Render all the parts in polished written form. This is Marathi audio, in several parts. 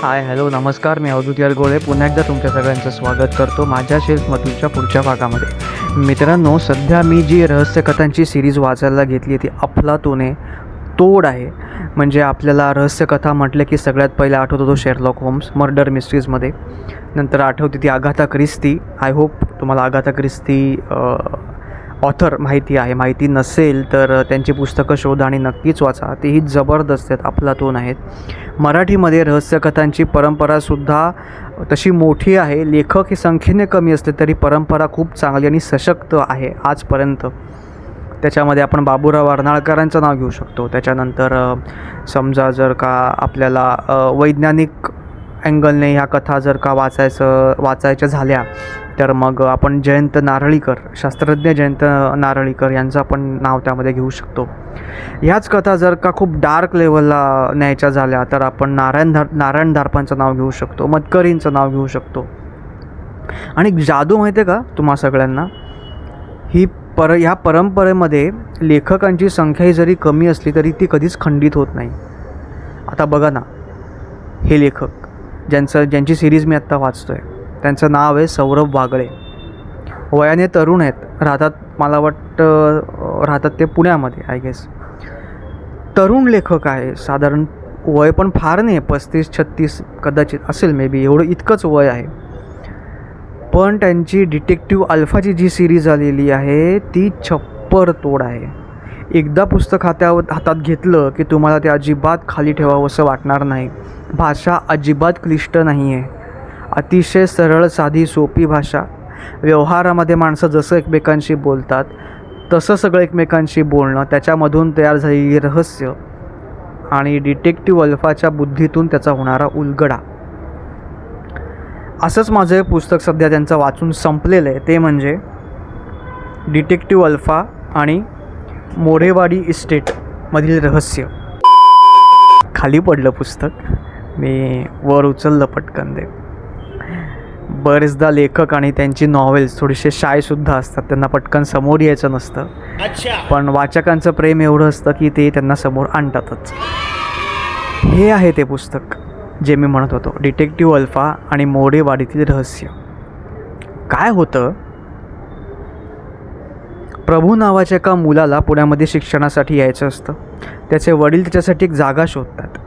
हाय हॅलो नमस्कार. मी अवधूत गोळे पुन्हा एकदा तुमच्या सगळ्यांचं स्वागत करतो माझ्या शेल्फमधूनच्या पुढच्या भागामध्ये. मित्रांनो, सध्या मी जी रहस्यकथांची सिरीज वाचायला घेतली ती अफलातून आहे, तोड आहे. म्हणजे आपल्याला रहस्यकथा म्हटलं की सगळ्यात पहिला आठवतो तो शेरलॉक होम्स मर्डर मिस्ट्रीजमध्ये. नंतर आठवते ती अगाथा ख्रिस्ती. आय होप तुम्हाला अगाथा ख्रिस्ती ऑथर माहिती आहे. माहिती नसेल तर त्यांची पुस्तकं शोधा आणि नक्कीच वाचा. तेही जबरदस्त आहेत, अफलातून आहेत. मराठीमध्ये रहस्यकथांची परंपरासुद्धा तशी मोठी आहे. लेखक हे संख्येने कमी असले तरी परंपरा खूप चांगली आणि सशक्त आहे आजपर्यंत. त्याच्यामध्ये आपण बाबूराव अर्नाळकरांचं नाव घेऊ शकतो. त्याच्यानंतर समजा जर का आपल्याला वैज्ञानिक अँगलने ह्या कथा जर का वाचायच्या झाल्या तर मग आपण जयंत नारळीकर, शास्त्रज्ञ जयंत नारळीकर यांचं आपण नाव त्यामध्ये घेऊ शकतो. ह्याच कथा जर का खूप डार्क लेवलला न्यायच्या झाल्या तर आपण नारायण धारपांचं नाव घेऊ शकतो, मतकरींचं नाव घेऊ शकतो. आणि जादू माहिती आहे का तुम्हा सगळ्यांना, ह्या परंपरेमध्ये लेखकांची संख्याही जरी कमी असली तरी ती कधीच खंडित होत नाही. आता बघा ना, हे लेखक ज्यांची सिरीज मी आत्ता वाचतो आहे त्यांचं नाव आहे सौरभ वागळे. वयाने तरुण आहेत, मला वाटतं राहतात ते पुण्यामध्ये आय गेस. तरुण लेखक आहे, साधारण वय पण फार नाही, 35-36 कदाचित असेल, मे बी इतकंच वय आहे. पण त्यांची डिटेक्टिव्ह अल्फाची जी सिरीज आलेली आहे ती छप्पर तोड आहे. एकदा पुस्तक हातात घेतलं की तुम्हाला ते अजिबात खाली ठेवावं असं वाटणार नाही. भाषा अजिबात क्लिष्ट नाही आहे, अतिशय सरळ साधी सोपी भाषा. व्यवहारामध्ये माणसं जसं एकमेकांशी बोलतात तसं सगळं एकमेकांशी बोलणं, त्याच्यामधून तयार झालेली रहस्य आणि डिटेक्टिव्ह अल्फाच्या बुद्धीतून त्याचा होणारा उलगडा. असंच माझं एक पुस्तक सध्या त्यांचं वाचून संपलेलं आहे, ते म्हणजे डिटेक्टिव्ह अल्फा आणि मोरेवाडी इस्टेटमधील रहस्य. खाली पडलं पुस्तक, मी वर उचललं पटकन ते. बरेचदा लेखक आणि त्यांची नॉवेल्स थोडीसे शायसुद्धा असतात, त्यांना पटकन समोर यायचं नसतं. पण वाचकांचं प्रेम एवढं असतं की ते त्यांना समोर आणतातच. हे आहे ते पुस्तक जे मी म्हणत होतो, डिटेक्टिव्ह अल्फा आणि मोरेवाडीतील रहस्य. काय होतं, प्रभू नावाच्या एका मुलाला पुण्यामध्ये शिक्षणासाठी यायचं असतं. त्याचे वडील त्याच्यासाठी एक जागा शोधतात.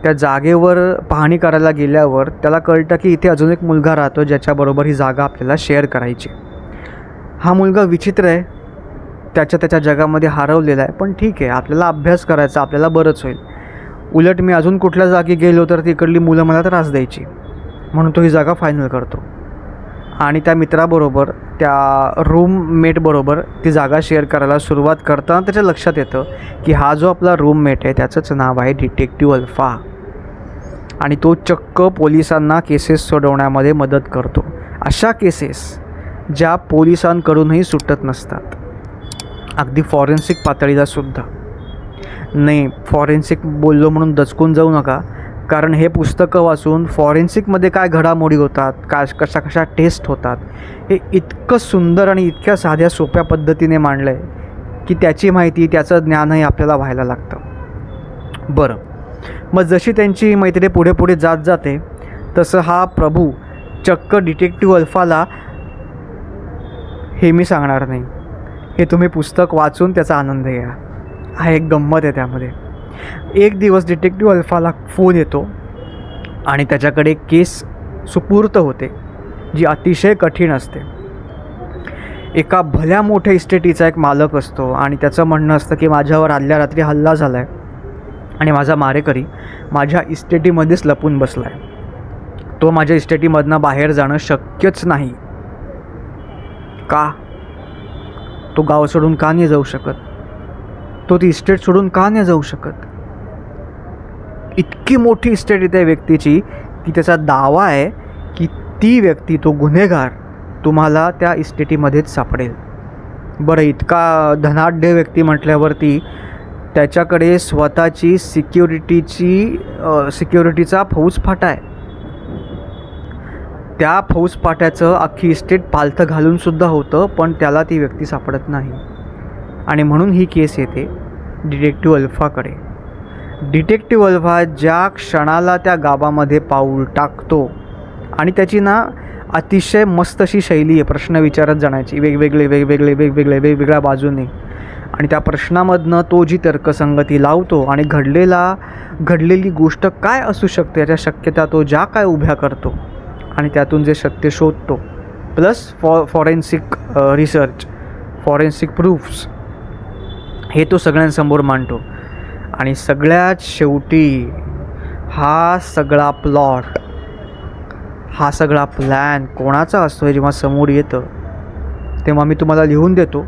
त्या जागेवर पाहणी करायला गेल्यावर त्याला कळतं की इथे अजून एक मुलगा राहतो ज्याच्याबरोबर ही जागा आपल्याला शेअर करायची. हा मुलगा विचित्र आहे, त्याच्या जगामध्ये हरवलेला आहे, पण ठीक आहे, आपल्याला अभ्यास करायचा, आपल्याला बरंच होईल. उलट मी अजून कुठल्या जागी गेलो तर तिकडली मुलं मला त्रास द्यायची, म्हणून तो ही जागा फायनल करतो. आणि त्या मित्राबरोबर, त्या रूममेटबरोबर ती जागा शेअर करायला सुरुवात करताना त्याच्या लक्षात येतं की हा जो आपला रूममेट आहे त्याचंच नाव आहे डिटेक्टिव्ह अल्फा. आणि तो चक्क पोलिसांना केसेस सोडवण्यामध्ये मदत करतो. अशा केसेस ज्या पोलिसांकडूनही सुटत नसतात, अगदी फॉरेन्सिक पातळीला सुद्धा नाही. फॉरेन्सिक बोललो म्हणून दचकून जाऊ नका, कारण हे पुस्तकं वाचून फॉरेन्सिकमध्ये काय घडामोडी होतात, कशा टेस्ट होतात, हे इतकं सुंदर आणि इतक्या साध्या सोप्या पद्धतीने मांडलं आहे की त्याची माहिती, त्याचं ज्ञानही आपल्याला व्हायला लागतं. बरं, मग जशी त्यांची मैत्री पुढे जात जाते तसं हा प्रभू चक्क डिटेक्टिव्ह अल्फाला, हे मी सांगणार नाही, हे तुम्ही पुस्तक वाचून त्याचा आनंद घ्या. हा एक गंमत आहे त्यामध्ये. एक दिवस डिटेक्टिव्ह अल्फाला फोन येतो आणि त्याच्याकडे एक केस सुपूर्त होते जी अतिशय कठीण असते. एका भल्या मोठ्या इस्टेटीचा एक मालक असतो आणि त्याचं म्हणणं असतं की माझ्यावर आदल्या रात्री हल्ला झाला आहे आणि माझा मारेकरी माझ्या इस्टेटीमध्येच लपून बसला आहे. तो माझ्या इस्टेटीमधनं बाहेर जाणं शक्यच नाही. का? तो गाव सोडून का नाही जाऊ शकत? तो ती इस्टेट सोडून का नाही जाऊ शकत? इतकी मोठी इस्टेट आहे त्या व्यक्तीची की त्याचा दावा आहे की ती व्यक्ती, तो गुन्हेगार तुम्हाला त्या इस्टेटीमध्येच सापडेल. बरं, इतका धनाढ्य व्यक्ती म्हटल्यावरती त्याच्याकडे स्वतःची सिक्युरिटीचा फौजफाटा आहे. त्या फौजफाट्याचं अख्खी इस्टेट पालथं घालूनसुद्धा होतं, पण त्याला ती व्यक्ती सापडत नाही. आणि म्हणून ही केस येते डिटेक्टिव्ह अल्फाकडे. डिटेक्टिव्ह अल्फा ज्या क्षणाला त्या गावामध्ये पाऊल टाकतो आणि त्याची ना अतिशय मस्त अशी शैली आहे प्रश्न विचारत जाण्याची, वेगवेगळ्या बाजूने, आणि त्या प्रश्नामधनं तो जी तर्कसंगती लावतो आणि घडलेली गोष्ट काय असू शकते याच्या शक्यता तो ज्या काय उभ्या करतो आणि त्यातून जे सत्य शोधतो, plus forensic research, forensic proofs हे तो सगळ्यांसमोर मांडतो. आणि सगळ्यात शेवटी हा सगळा प्लॉट, हा सगळा प्लॅन कोणाचा असतो हे जेव्हा समोर येतं तेव्हा मी तुम्हाला लिहून देतो,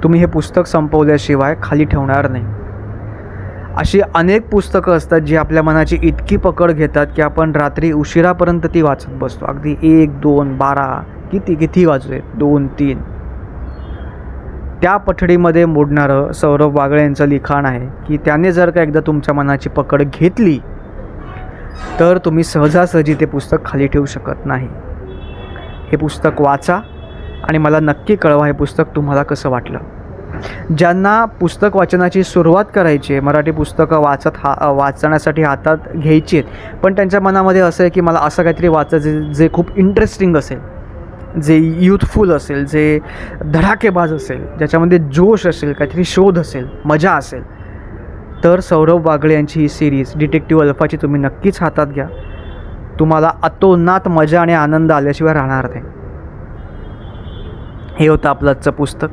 तुम्ही हे पुस्तक संपवल्याशिवाय खाली ठेवणार नाही. अशी अनेक पुस्तकं असतात जी आपल्या मनाची इतकी पकड घेतात की आपण रात्री उशिरापर्यंत ती वाचत बसतो. अगदी 1, 2, 12 किती वाजू आहेत, 2, 3. त्या पठडीमध्ये मोडणारं सौरभ बागळे यांचं लिखाण आहे की त्याने जर का एकदा तुमच्या मनाची पकड घेतली तर तुम्ही सहजासहजी ते पुस्तक खाली ठेवू शकत नाही. हे पुस्तक वाचा आणि मला नक्की कळवा हे पुस्तक तुम्हाला कसं वाटलं. ज्यांना पुस्तक वाचनाची सुरुवात करायची आहे, मराठी पुस्तकं वाचण्यासाठी हातात घ्यायची आहेत, पण त्यांच्या मनामध्ये असं आहे की मला असं काहीतरी वाचायचं जे खूप इंटरेस्टिंग असेल, जे यूथफुल असेल, जे धडाकेबाज असेल, ज्याच्यामध्ये जोश असेल, काहीतरी शोध असेल, मजा असेल, तर सौरभ बागळे यांची ही सिरीज डिटेक्टिव्ह अल्फाची तुम्ही नक्कीच हातात घ्या. तुम्हाला अतोनात मजा आणि आनंद आल्याशिवाय राहणार नाही. हे होतं आपलं आजचं पुस्तक,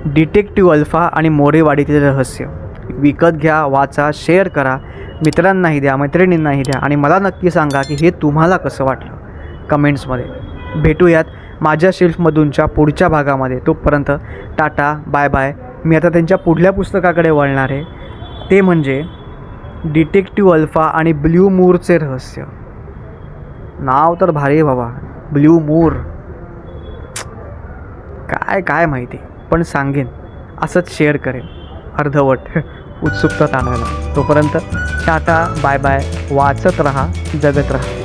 डिटेक्टिव्ह अल्फा आणि मोरेवाडीतील रहस्य. विकत घ्या, वाचा, शेअर करा, मित्रांनाही द्या, मैत्रिणींनाही द्या आणि मला नक्की सांगा की हे तुम्हाला कसं वाटलं कमेंट्समध्ये. भेटूयात माझ्या शेल्फमधूनच्या पुढच्या भागामध्ये. तोपर्यंत टाटा, बाय बाय. मी आता त्यांच्या पुढल्या पुस्तकाकडे वळणार आहे, ते म्हणजे डिटेक्टिव्ह अल्फा आणि ब्ल्यू मूरचे रहस्य. नाव तर भारी आहे बाबा, ब्ल्यू मूर. काय माहिती, पण सांगेन, असंच शेअर करेन अर्धवट उत्सुकता ताणायला. तोपर्यंत टाटा, बाय बाय. वाचत रहा, जगत रहा.